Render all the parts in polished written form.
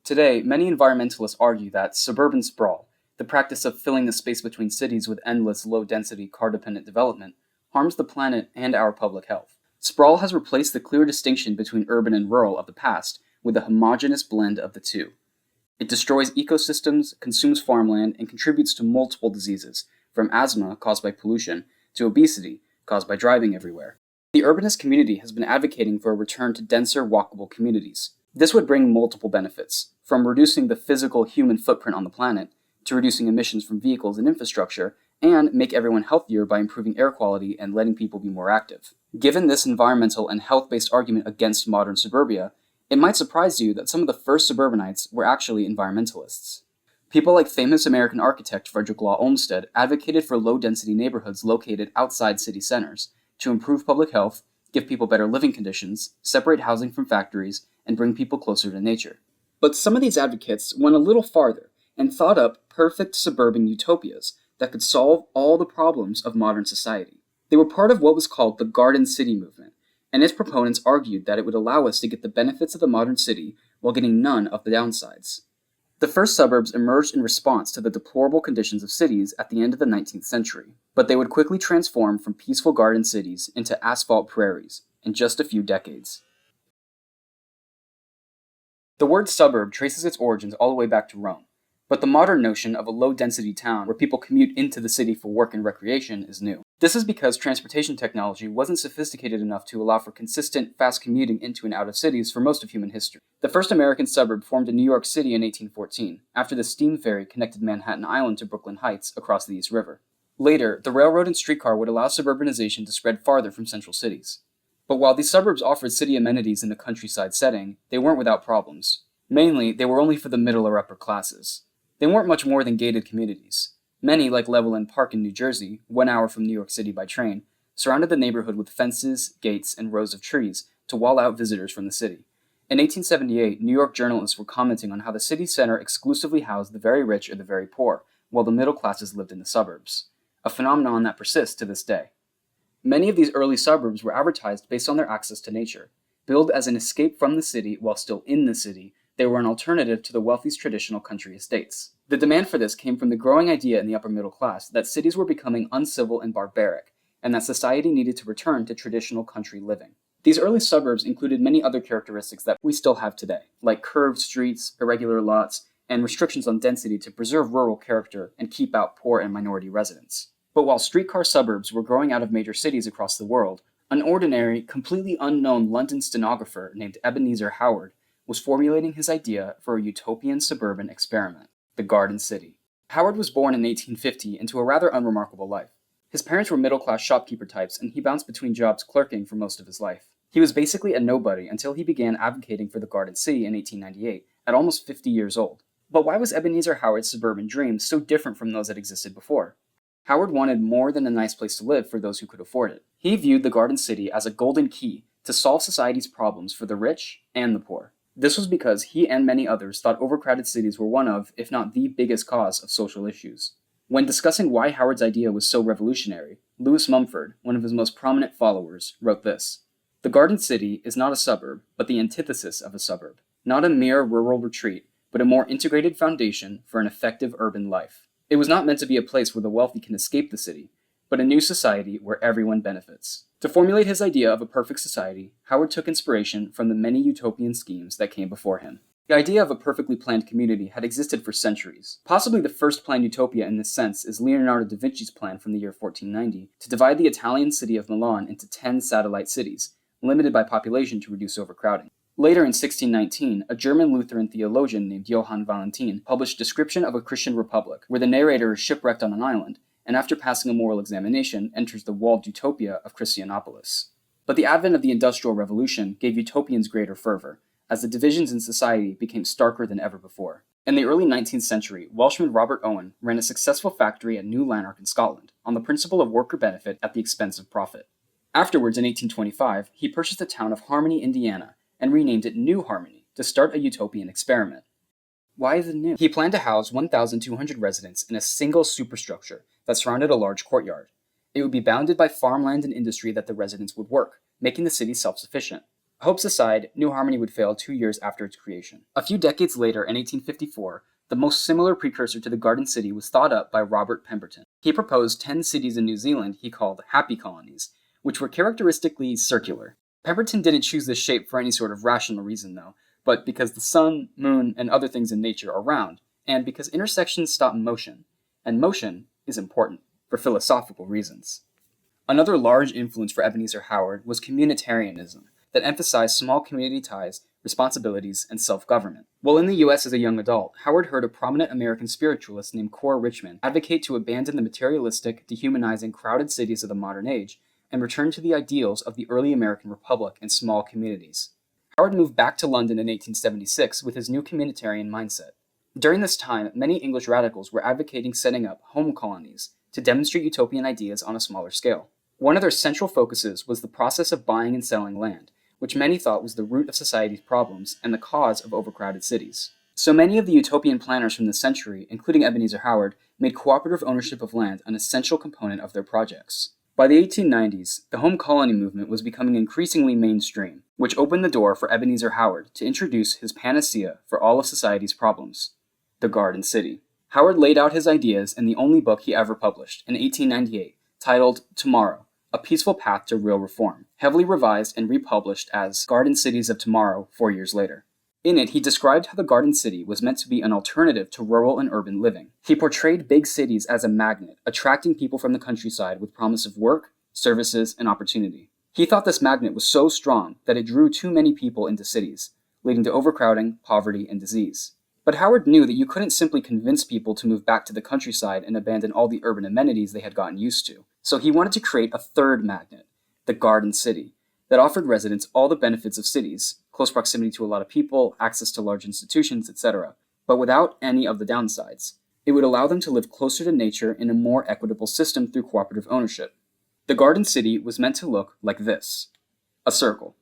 Today, many environmentalists argue that suburban sprawl, the practice of filling the space between cities with endless low-density car-dependent development, harms the planet and our public health. Sprawl has replaced the clear distinction between urban and rural of the past with a homogeneous blend of the two. It destroys ecosystems, consumes farmland, and contributes to multiple diseases, from asthma caused by pollution to obesity caused by driving everywhere. The urbanist community has been advocating for a return to denser, walkable communities. This would bring multiple benefits, from reducing the physical human footprint on the planet, to reducing emissions from vehicles and infrastructure, and make everyone healthier by improving air quality and letting people be more active. Given this environmental and health-based argument against modern suburbia, it might surprise you that some of the first suburbanites were actually environmentalists. People like famous American architect Frederick Law Olmsted advocated for low-density neighborhoods located outside city centers to improve public health, give people better living conditions, separate housing from factories, and bring people closer to nature. But some of these advocates went a little farther and thought up perfect suburban utopias that could solve all the problems of modern society. They were part of what was called the Garden City movement, and its proponents argued that it would allow us to get the benefits of the modern city while getting none of the downsides. The first suburbs emerged in response to the deplorable conditions of cities at the end of the 19th century, but they would quickly transform from peaceful garden cities into asphalt prairies in just a few decades. The word suburb traces its origins all the way back to Rome, but the modern notion of a low-density town where people commute into the city for work and recreation is new. This is because transportation technology wasn't sophisticated enough to allow for consistent, fast commuting into and out of cities for most of human history. The first American suburb formed in New York City in 1814, after the steam ferry connected Manhattan Island to Brooklyn Heights across the East River. Later, the railroad and streetcar would allow suburbanization to spread farther from central cities. But while these suburbs offered city amenities in the countryside setting, they weren't without problems. Mainly, they were only for the middle or upper classes. They weren't much more than gated communities. Many, like Welwyn Park in New Jersey, 1 hour from New York City by train, surrounded the neighborhood with fences, gates, and rows of trees to wall out visitors from the city. In 1878, New York journalists were commenting on how the city center exclusively housed the very rich or the very poor, while the middle classes lived in the suburbs, a phenomenon that persists to this day. Many of these early suburbs were advertised based on their access to nature. Billed as an escape from the city while still in the city, they were an alternative to the wealthy's traditional country estates. The demand for this came from the growing idea in the upper middle class that cities were becoming uncivil and barbaric, and that society needed to return to traditional country living. These early suburbs included many other characteristics that we still have today, like curved streets, irregular lots, and restrictions on density to preserve rural character and keep out poor and minority residents. But while streetcar suburbs were growing out of major cities across the world, an ordinary, completely unknown London stenographer named Ebenezer Howard was formulating his idea for a utopian suburban experiment, the Garden City. Howard was born in 1850 into a rather unremarkable life. His parents were middle-class shopkeeper types, and he bounced between jobs clerking for most of his life. He was basically a nobody until he began advocating for the Garden City in 1898, at almost 50 years old. But why was Ebenezer Howard's suburban dream so different from those that existed before? Howard wanted more than a nice place to live for those who could afford it. He viewed the Garden City as a golden key to solve society's problems for the rich and the poor. This was because he and many others thought overcrowded cities were one of, if not the biggest cause of social issues. When discussing why Howard's idea was so revolutionary, Lewis Mumford, one of his most prominent followers, wrote this: "The Garden City is not a suburb, but the antithesis of a suburb. Not a mere rural retreat, but a more integrated foundation for an effective urban life. It was not meant to be a place where the wealthy can escape the city, but a new society where everyone benefits." To formulate his idea of a perfect society, Howard took inspiration from the many utopian schemes that came before him. The idea of a perfectly planned community had existed for centuries. Possibly the first planned utopia in this sense is Leonardo da Vinci's plan from the year 1490 to divide the Italian city of Milan into 10 satellite cities, limited by population to reduce overcrowding. Later in 1619, a German Lutheran theologian named Johann Valentin published Description of a Christian Republic, where the narrator is shipwrecked on an island, and after passing a moral examination, enters the walled utopia of Christianopolis. But the advent of the Industrial Revolution gave utopians greater fervor, as the divisions in society became starker than ever before. In the early 19th century, Welshman Robert Owen ran a successful factory at New Lanark in Scotland, on the principle of worker benefit at the expense of profit. Afterwards, in 1825, he purchased the town of Harmony, Indiana, and renamed it New Harmony to start a utopian experiment. Why the new? He planned to house 1,200 residents in a single superstructure that surrounded a large courtyard. It would be bounded by farmland and industry that the residents would work, making the city self-sufficient. Hopes aside, New Harmony would fail 2 years after its creation. A few decades later, in 1854, the most similar precursor to the Garden City was thought up by Robert Pemberton. He proposed 10 cities in New Zealand he called happy colonies, which were characteristically circular. Pemberton didn't choose this shape for any sort of rational reason, though, but because the sun, moon, and other things in nature are round, and because intersections stop motion, and motion is important for philosophical reasons. Another large influence for Ebenezer Howard was communitarianism, that emphasized small community ties, responsibilities, and self-government. While in the US as a young adult, Howard heard a prominent American spiritualist named Cora Richmond advocate to abandon the materialistic, dehumanizing, crowded cities of the modern age and return to the ideals of the early American Republic and small communities. Howard moved back to London in 1876 with his new communitarian mindset. During this time, many English radicals were advocating setting up home colonies to demonstrate utopian ideas on a smaller scale. One of their central focuses was the process of buying and selling land, which many thought was the root of society's problems and the cause of overcrowded cities. So many of the utopian planners from the century, including Ebenezer Howard, made cooperative ownership of land an essential component of their projects. By the 1890s, the home colony movement was becoming increasingly mainstream, which opened the door for Ebenezer Howard to introduce his panacea for all of society's problems, the Garden City. Howard laid out his ideas in the only book he ever published, in 1898, titled Tomorrow, A Peaceful Path to Real Reform, heavily revised and republished as Garden Cities of Tomorrow 4 years later. In it, he described how the Garden City was meant to be an alternative to rural and urban living. He portrayed big cities as a magnet, attracting people from the countryside with promise of work, services, and opportunity. He thought this magnet was so strong that it drew too many people into cities, leading to overcrowding, poverty, and disease. But Howard knew that you couldn't simply convince people to move back to the countryside and abandon all the urban amenities they had gotten used to. So he wanted to create a third magnet, the Garden City, that offered residents all the benefits of cities, close proximity to a lot of people, access to large institutions, etc., but without any of the downsides. It would allow them to live closer to nature in a more equitable system through cooperative ownership. The Garden City was meant to look like this: a circle.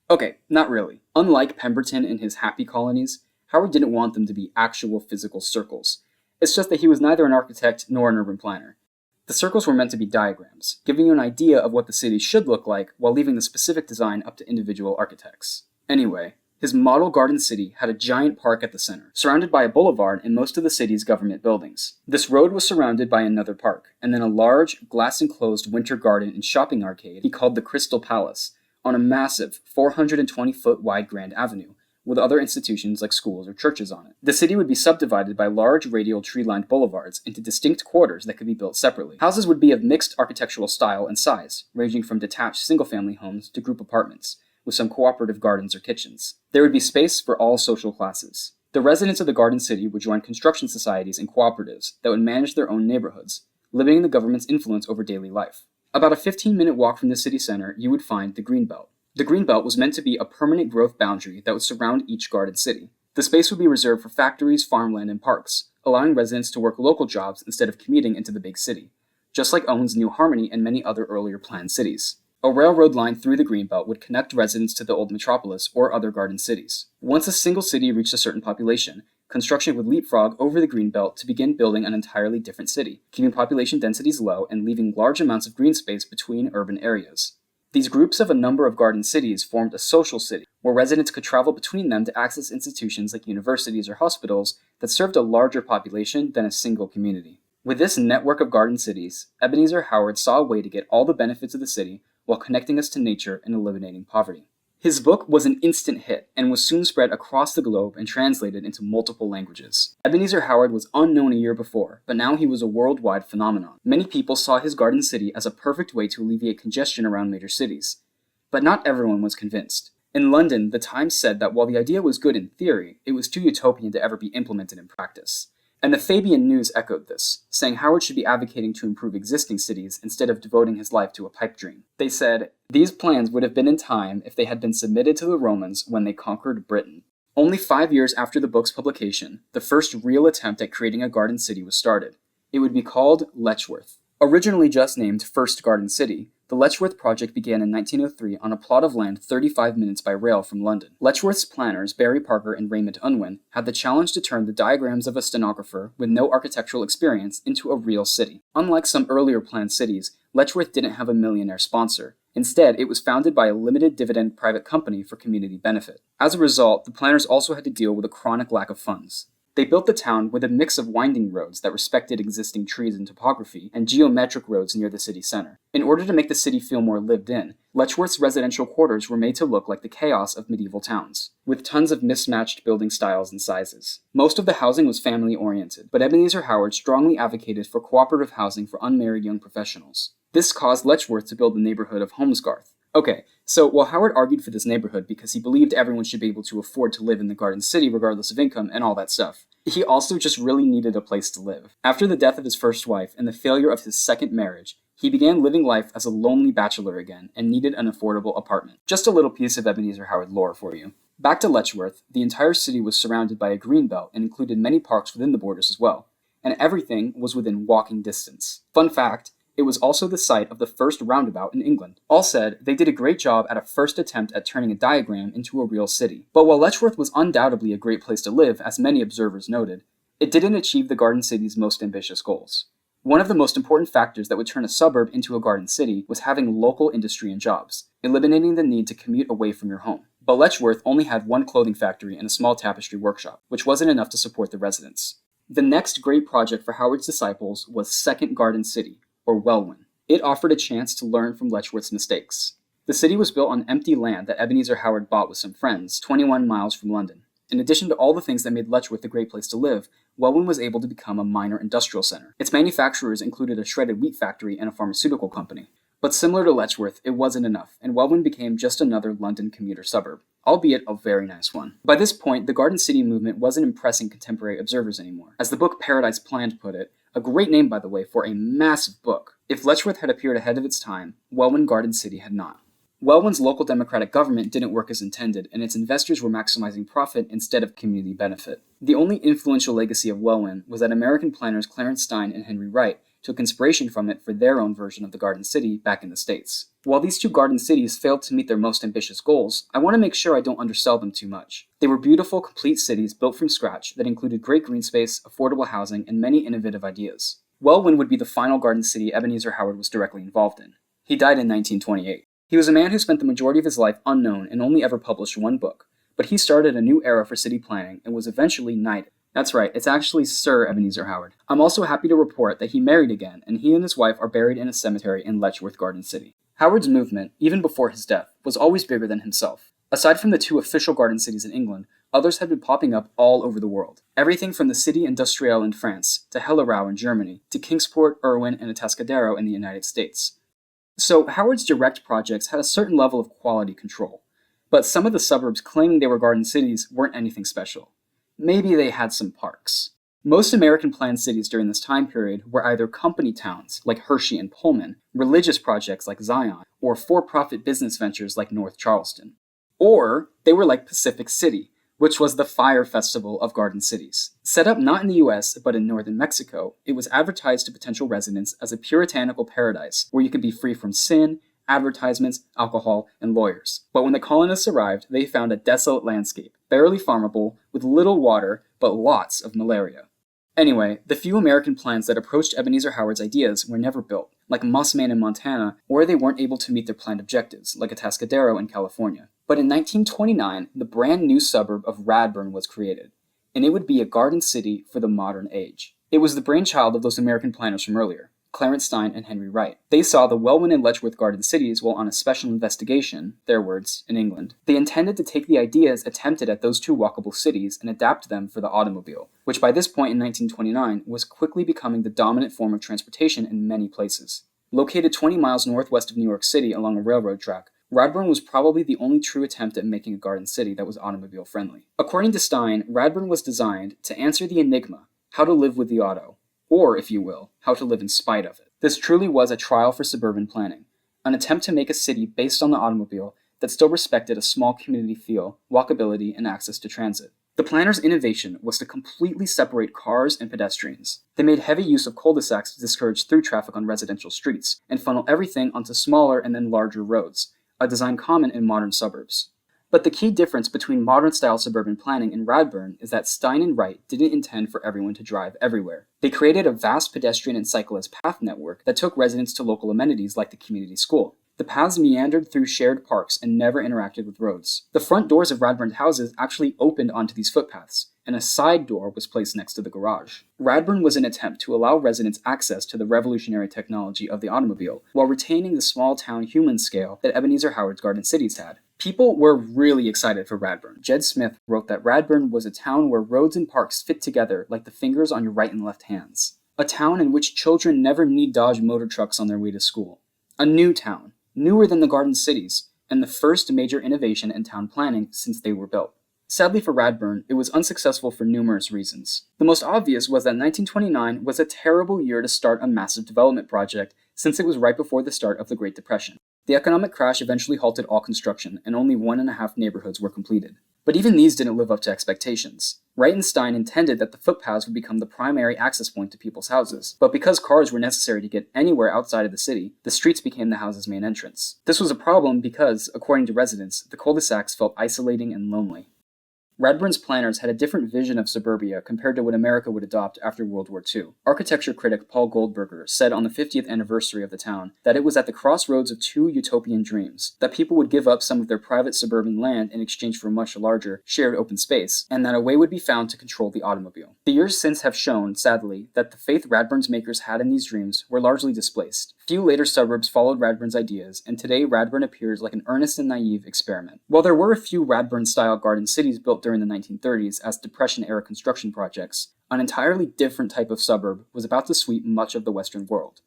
Okay, not really. Unlike Pemberton and his happy colonies, Howard didn't want them to be actual physical circles. It's just that he was neither an architect nor an urban planner. The circles were meant to be diagrams, giving you an idea of what the city should look like while leaving the specific design up to individual architects. Anyway, his model Garden City had a giant park at the center, surrounded by a boulevard and most of the city's government buildings. This road was surrounded by another park, and then a large, glass-enclosed winter garden and shopping arcade he called the Crystal Palace, on a massive 420-foot wide Grand Avenue, with other institutions like schools or churches on it. The city would be subdivided by large radial tree-lined boulevards into distinct quarters that could be built separately. Houses would be of mixed architectural style and size, ranging from detached single-family homes to group apartments, with some cooperative gardens or kitchens. There would be space for all social classes. The residents of the Garden City would join construction societies and cooperatives that would manage their own neighborhoods, limiting the government's influence over daily life. About a 15-minute walk from the city center, you would find the Greenbelt. The Greenbelt was meant to be a permanent growth boundary that would surround each Garden City. The space would be reserved for factories, farmland, and parks, allowing residents to work local jobs instead of commuting into the big city, just like Owen's New Harmony and many other earlier planned cities. A railroad line through the Greenbelt would connect residents to the old metropolis or other Garden Cities. Once a single city reached a certain population, construction would leapfrog over the Greenbelt to begin building an entirely different city, keeping population densities low and leaving large amounts of green space between urban areas. These groups of a number of Garden Cities formed a social city, where residents could travel between them to access institutions like universities or hospitals that served a larger population than a single community. With this network of Garden Cities, Ebenezer Howard saw a way to get all the benefits of the city while connecting us to nature and eliminating poverty. His book was an instant hit and was soon spread across the globe and translated into multiple languages. Ebenezer Howard was unknown a year before, but now he was a worldwide phenomenon. Many people saw his Garden City as a perfect way to alleviate congestion around major cities. But not everyone was convinced. In London, the Times said that while the idea was good in theory, it was too utopian to ever be implemented in practice. And the Fabian News echoed this, saying Howard should be advocating to improve existing cities instead of devoting his life to a pipe dream. They said, these plans would have been in time if they had been submitted to the Romans when they conquered Britain. Only 5 years after the book's publication, the first real attempt at creating a garden city was started. It would be called Letchworth. Originally just named First Garden City, the Letchworth project began in 1903 on a plot of land 35 minutes by rail from London. Letchworth's planners, Barry Parker and Raymond Unwin, had the challenge to turn the diagrams of a stenographer with no architectural experience into a real city. Unlike some earlier planned cities, Letchworth didn't have a millionaire sponsor. Instead, it was founded by a limited dividend private company for community benefit. As a result, the planners also had to deal with a chronic lack of funds. They built the town with a mix of winding roads that respected existing trees and topography, and geometric roads near the city center. In order to make the city feel more lived in, Letchworth's residential quarters were made to look like the chaos of medieval towns, with tons of mismatched building styles and sizes. Most of the housing was family-oriented, but Ebenezer Howard strongly advocated for cooperative housing for unmarried young professionals. This caused Letchworth to build the neighborhood of Holmesgarth. Okay, so while Howard argued for this neighborhood because he believed everyone should be able to afford to live in the Garden City regardless of income and all that stuff, he also just really needed a place to live. After the death of his first wife and the failure of his second marriage, he began living life as a lonely bachelor again and needed an affordable apartment. Just a little piece of Ebenezer Howard lore for you. Back to Letchworth, the entire city was surrounded by a greenbelt and included many parks within the borders as well, and everything was within walking distance. Fun fact, it was also the site of the first roundabout in England. All said, they did a great job at a first attempt at turning a diagram into a real city. But while Letchworth was undoubtedly a great place to live, as many observers noted, it didn't achieve the Garden City's most ambitious goals. One of the most important factors that would turn a suburb into a garden city was having local industry and jobs, eliminating the need to commute away from your home. But Letchworth only had one clothing factory and a small tapestry workshop, which wasn't enough to support the residents. The next great project for Howard's disciples was Second Garden City, or Welwyn. It offered a chance to learn from Letchworth's mistakes. The city was built on empty land that Ebenezer Howard bought with some friends, 21 miles from London. In addition to all the things that made Letchworth a great place to live, Welwyn was able to become a minor industrial center. Its manufacturers included a shredded wheat factory and a pharmaceutical company. But similar to Letchworth, it wasn't enough, and Welwyn became just another London commuter suburb, albeit a very nice one. By this point, the Garden City movement wasn't impressing contemporary observers anymore. As the book Paradise Planned put it, a great name, by the way, for a massive book. If Letchworth had appeared ahead of its time, Welwyn Garden City had not. Welwyn's local democratic government didn't work as intended, and its investors were maximizing profit instead of community benefit. The only influential legacy of Welwyn was that American planners Clarence Stein and Henry Wright took inspiration from it for their own version of the Garden City back in the States. While these two garden cities failed to meet their most ambitious goals, I want to make sure I don't undersell them too much. They were beautiful, complete cities built from scratch that included great green space, affordable housing, and many innovative ideas. Welwyn would be the final garden city Ebenezer Howard was directly involved in. He died in 1928. He was a man who spent the majority of his life unknown and only ever published one book, but he started a new era for city planning and was eventually knighted. That's right, it's actually Sir Ebenezer Howard. I'm also happy to report that he married again, and he and his wife are buried in a cemetery in Letchworth Garden City. Howard's movement, even before his death, was always bigger than himself. Aside from the two official garden cities in England, others had been popping up all over the world. Everything from the Cité Industrielle in France, to Hellerau in Germany, to Kingsport, Irwin, and Atascadero in the United States. So Howard's direct projects had a certain level of quality control, but some of the suburbs claiming they were garden cities weren't anything special. Maybe they had some parks. Most American planned cities during this time period were either company towns, like Hershey and Pullman, religious projects like Zion, or for-profit business ventures like North Charleston. Or they were like Pacific City, which was the fire festival of garden cities. Set up not in the US, but in northern Mexico, it was advertised to potential residents as a puritanical paradise where you could be free from sin, advertisements, alcohol, and lawyers. But when the colonists arrived, they found a desolate landscape, barely farmable, with little water, but lots of malaria. Anyway, the few American plans that approached Ebenezer Howard's ideas were never built, like Mossman in Montana, or they weren't able to meet their planned objectives, like Atascadero in California. But in 1929, the brand new suburb of Radburn was created, and it would be a garden city for the modern age. It was the brainchild of those American planners from earlier, Clarence Stein and Henry Wright. They saw the Welwyn and Letchworth garden cities while on a special investigation, their words, in England. They intended to take the ideas attempted at those two walkable cities and adapt them for the automobile, which by this point in 1929 was quickly becoming the dominant form of transportation in many places. Located 20 miles northwest of New York City along a railroad track, Radburn was probably the only true attempt at making a garden city that was automobile-friendly. According to Stein, Radburn was designed to answer the enigma, how to live with the auto, or, if you will, how to live in spite of it. This truly was a trial for suburban planning, an attempt to make a city based on the automobile that still respected a small community feel, walkability, and access to transit. The planners' innovation was to completely separate cars and pedestrians. They made heavy use of cul-de-sacs to discourage through traffic on residential streets, and funnel everything onto smaller and then larger roads, a design common in modern suburbs. But the key difference between modern-style suburban planning and Radburn is that Stein and Wright didn't intend for everyone to drive everywhere. They created a vast pedestrian and cyclist path network that took residents to local amenities like the community school. The paths meandered through shared parks and never interacted with roads. The front doors of Radburn's houses actually opened onto these footpaths, and a side door was placed next to the garage. Radburn was an attempt to allow residents access to the revolutionary technology of the automobile, while retaining the small-town human scale that Ebenezer Howard's Garden Cities had. People were really excited for Radburn. Jed Smith wrote that Radburn was a town where roads and parks fit together like the fingers on your right and left hands. A town in which children never need dodge motor trucks on their way to school. A new town, newer than the Garden Cities, and the first major innovation in town planning since they were built. Sadly for Radburn, it was unsuccessful for numerous reasons. The most obvious was that 1929 was a terrible year to start a massive development project since it was right before the start of the Great Depression. The economic crash eventually halted all construction, and only 1.5 neighborhoods were completed. But even these didn't live up to expectations. Wright and Stein intended that the footpaths would become the primary access point to people's houses, but because cars were necessary to get anywhere outside of the city, the streets became the house's main entrance. This was a problem because, according to residents, the cul-de-sacs felt isolating and lonely. Radburn's planners had a different vision of suburbia compared to what America would adopt after World War II. Architecture critic Paul Goldberger said on the 50th anniversary of the town that it was at the crossroads of two utopian dreams, that people would give up some of their private suburban land in exchange for much larger, shared open space, and that a way would be found to control the automobile. The years since have shown, sadly, that the faith Radburn's makers had in these dreams were largely displaced. Few later suburbs followed Radburn's ideas, and today Radburn appears like an earnest and naive experiment. While there were a few Radburn-style garden cities built during the 1930s as Depression-era construction projects, an entirely different type of suburb was about to sweep much of the Western world.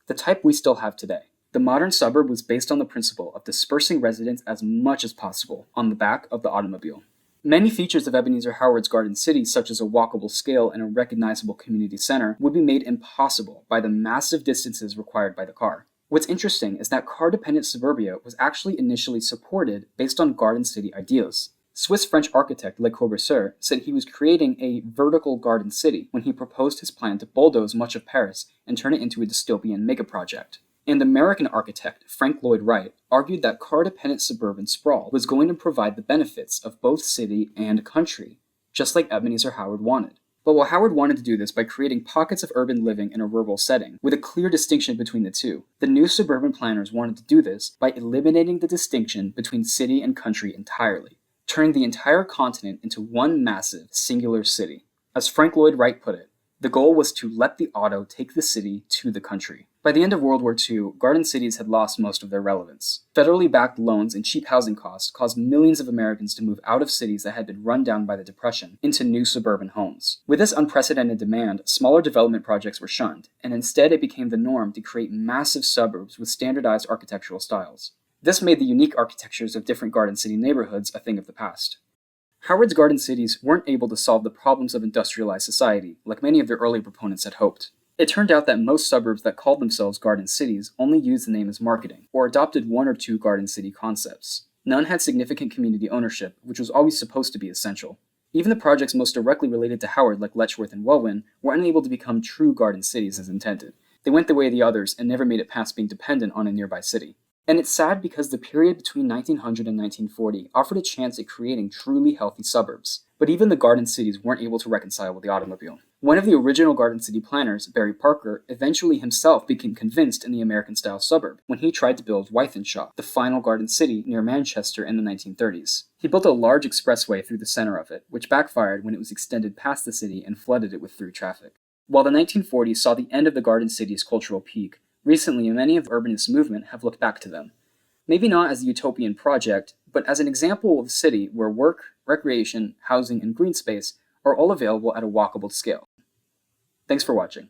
The type we still have today. The modern suburb was based on the principle of dispersing residents as much as possible on the back of the automobile. Many features of Ebenezer Howard's Garden City, such as a walkable scale and a recognizable community center, would be made impossible by the massive distances required by the car. What's interesting is that car-dependent suburbia was actually initially supported based on Garden City ideas. Swiss-French architect Le Corbusier said he was creating a vertical garden city when he proposed his plan to bulldoze much of Paris and turn it into a dystopian megaproject. And American architect Frank Lloyd Wright argued that car-dependent suburban sprawl was going to provide the benefits of both city and country, just like Ebenezer Howard wanted. But while Howard wanted to do this by creating pockets of urban living in a rural setting, with a clear distinction between the two, the new suburban planners wanted to do this by eliminating the distinction between city and country entirely, turning the entire continent into one massive, singular city. As Frank Lloyd Wright put it, the goal was to let the auto take the city to the country. By the end of World War II, garden cities had lost most of their relevance. Federally backed loans and cheap housing costs caused millions of Americans to move out of cities that had been run down by the Depression into new suburban homes. With this unprecedented demand, smaller development projects were shunned, and instead it became the norm to create massive suburbs with standardized architectural styles. This made the unique architectures of different garden city neighborhoods a thing of the past. Howard's garden cities weren't able to solve the problems of industrialized society, like many of their early proponents had hoped. It turned out that most suburbs that called themselves garden cities only used the name as marketing, or adopted one or two garden city concepts. None had significant community ownership, which was always supposed to be essential. Even the projects most directly related to Howard, like Letchworth and Welwyn, were unable to become true garden cities as intended. They went the way of the others and never made it past being dependent on a nearby city. And it's sad because the period between 1900 and 1940 offered a chance at creating truly healthy suburbs, but even the garden cities weren't able to reconcile with the automobile. One of the original garden city planners, Barry Parker, eventually himself became convinced in the American-style suburb when he tried to build Wythenshawe, the final garden city near Manchester in the 1930s. He built a large expressway through the center of it, which backfired when it was extended past the city and flooded it with through traffic. While the 1940s saw the end of the garden city's cultural peak, recently many of the urbanist movement have looked back to them. Maybe not as a utopian project, but as an example of a city where work, recreation, housing, and green space are all available at a walkable scale. Thanks for watching.